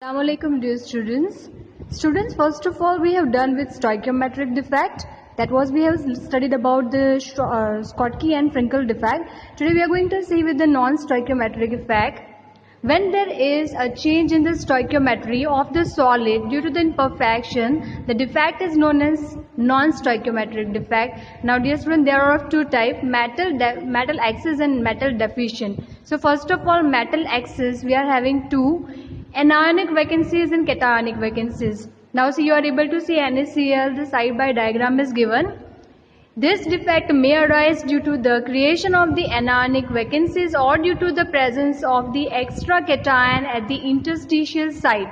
Assalamualaikum dear students. Students, first of all, we have done with stoichiometric defect. That was we have studied about the Schottky and Frenkel defect. Today we are going to see with the non-stoichiometric effect. When there is a change in the stoichiometry of the solid due to the imperfection, the defect is known as non-stoichiometric defect. Now dear students, there are of two types, metal excess and metal deficient. So first of all, metal excess, we are having two, anionic vacancies and cationic vacancies. Now see, you are able to see NaCl, the side by diagram is given. This defect may arise due to the creation of the anionic vacancies or due to the presence of the extra cation at the interstitial site.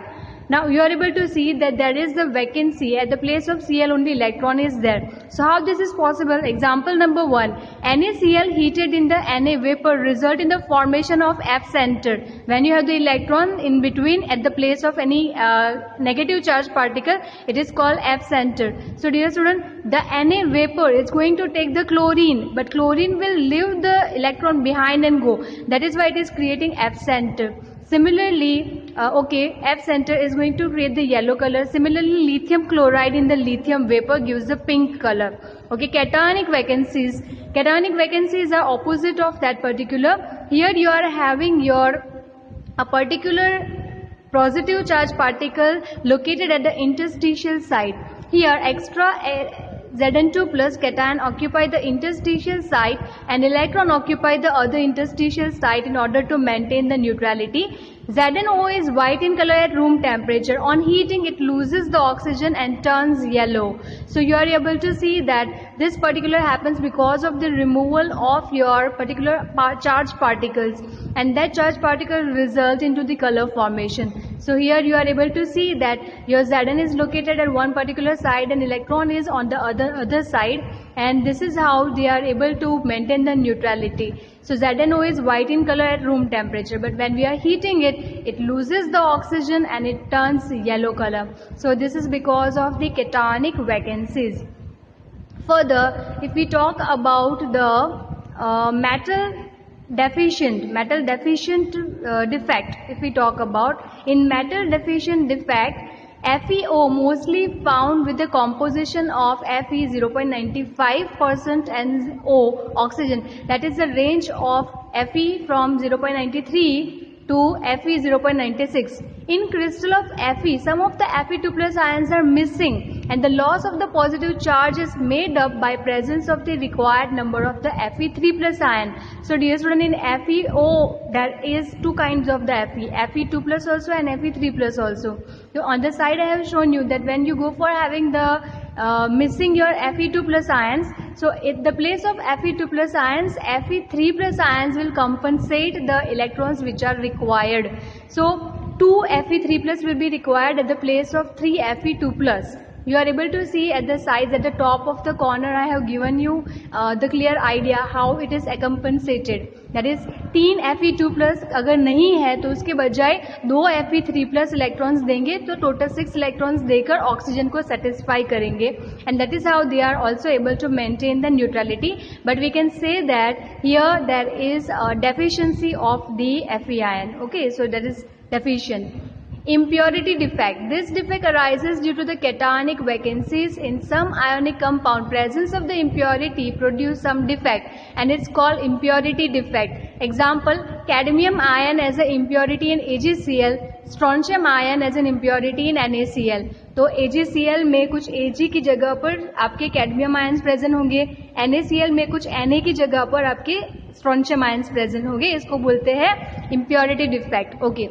Now you are able to see that there is the vacancy at the place of Cl, only electron is there. So how this is possible? Example number 1. NaCl heated in the Na vapor result in the formation of F center. When you have the electron in between at the place of any negative charge particle, it is called F center. So dear student, the Na vapor is going to take the chlorine, but chlorine will leave the electron behind and go. That is why it is creating F center. Similarly, F center is going to create the yellow color. Similarly, lithium chloride in the lithium vapor gives the pink color. Okay, cationic vacancies. Cationic vacancies are opposite of that particular. Here you are having a particular positive charge particle located at the interstitial site. Here extra Zn2 plus cation occupy the interstitial site and electron occupy the other interstitial site in order to maintain the neutrality. ZnO is white in color at room temperature. On heating, it loses the oxygen and turns yellow. So you are able to see that this particular happens because of the removal of your particular charged particles, and that charged particle result into the color formation. So here you are able to see that your Zn is located at one particular side and electron is on the other side, and this is how they are able to maintain the neutrality. So ZnO is white in color at room temperature, but when we are heating it, it loses the oxygen and it turns yellow color. So this is because of the cationic vacancies. Further, if we talk about the metal deficient defect, if we talk about in metal deficient defect, FeO mostly found with the composition of Fe 0.95% and O oxygen. That is the range of Fe from 0.93 to Fe 0.96. In crystal of Fe, some of the Fe2 plus ions are missing, and the loss of the positive charge is made up by presence of the required number of the Fe3 plus ion. So dear student, in FeO there is two kinds of the Fe, Fe2 plus also and Fe3 plus also. So on the side I have shown you that when you go for having the missing your Fe2 plus ions, so at the place of Fe2 plus ions, Fe3 plus ions will compensate the electrons which are required. So 2 Fe3 plus will be required at the place of 3 Fe2 plus. You are able to see at the sides, at the top of the corner, I have given you the clear idea how it is compensated. That is 3 Fe2 plus अगर नहीं है तो उसके बजाय 2 Fe3 plus electrons देंगे तो total 6 electrons देकर oxygen को satisfy करेंगे, and that is how they are also able to maintain the neutrality. But we can say that here there is a deficiency of the Fe ion. Okay, so that is deficient. Impurity defect. This defect arises due to the cationic vacancies in some ionic compound. Presence of the impurity produce some defect, and it's called impurity defect. Example, cadmium ion as an impurity in AgCl, strontium ion as an impurity in NaCl. तो AgCl में कुछ Ag की जगह पर आपके cadmium ions present होंगे, NaCl में कुछ Na की जगह पर आपके स्ट्रोंशियम आयंस प्रेजेंट होंगे. इसको बोलते हैं impurity defect. Okay.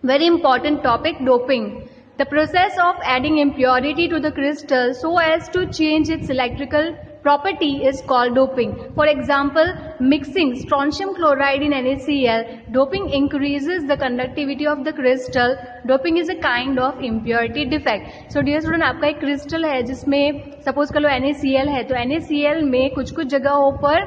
Very important topic, doping. The process of adding impurity to the crystal so as to change its electrical property is called doping. For example, mixing strontium chloride in NaCl, doping increases the conductivity of the crystal. Doping is a kind of impurity defect. So dear student, आपका एक crystal है जिसमें suppose करो NaCl है, तो NaCl में कुछ जगहों पर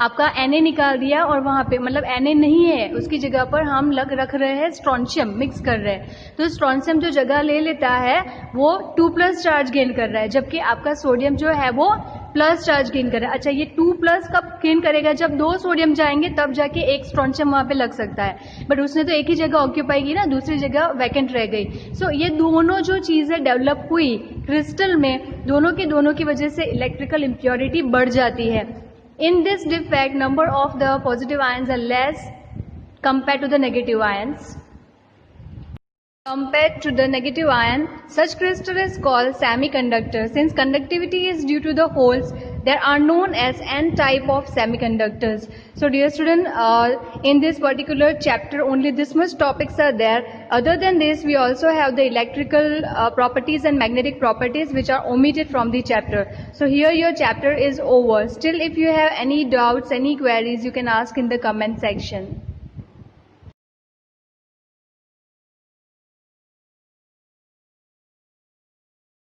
आपका Na निकाल दिया और वहाँ पे मतलब Na नहीं है, उसकी जगह पर हम रख रहे हैं स्ट्रोंशियम, मिक्स कर रहे हैं, तो स्ट्रोंशियम जो जगह ले लेता है वो 2+ चार्ज गेन कर रहा है, जबकि आपका सोडियम जो है वो प्लस चार्ज गेन कर रहा है। अच्छा, ये 2+ कब गेन करेगा? जब 2 सोडियम जाएंगे तब जाके एक स्ट्रोंशियम वहाँ पे लग सकता है, बट उसने तो एक ही जगह ऑक्यूपाई की ना, दूसरी जगह वैकेंट रह गई। सो ये दोनों जो चीज़ें डेवलप हुई क्रिस्टल में, दोनों की वजह से इलेक्ट्रिकल इम्प्योरिटी बढ़ जाती है। In this defect, number of the positive ions are less compared to the negative ions. Compared to the negative ion, such crystal is called semiconductor. Since conductivity is due to the holes, there are known as n-type of semiconductors. So dear student, in this particular chapter only this much topics are there. Other than this, we also have the electrical properties and magnetic properties which are omitted from the chapter. So here your chapter is over. Still, if you have any doubts, any queries, you can ask in the comment section.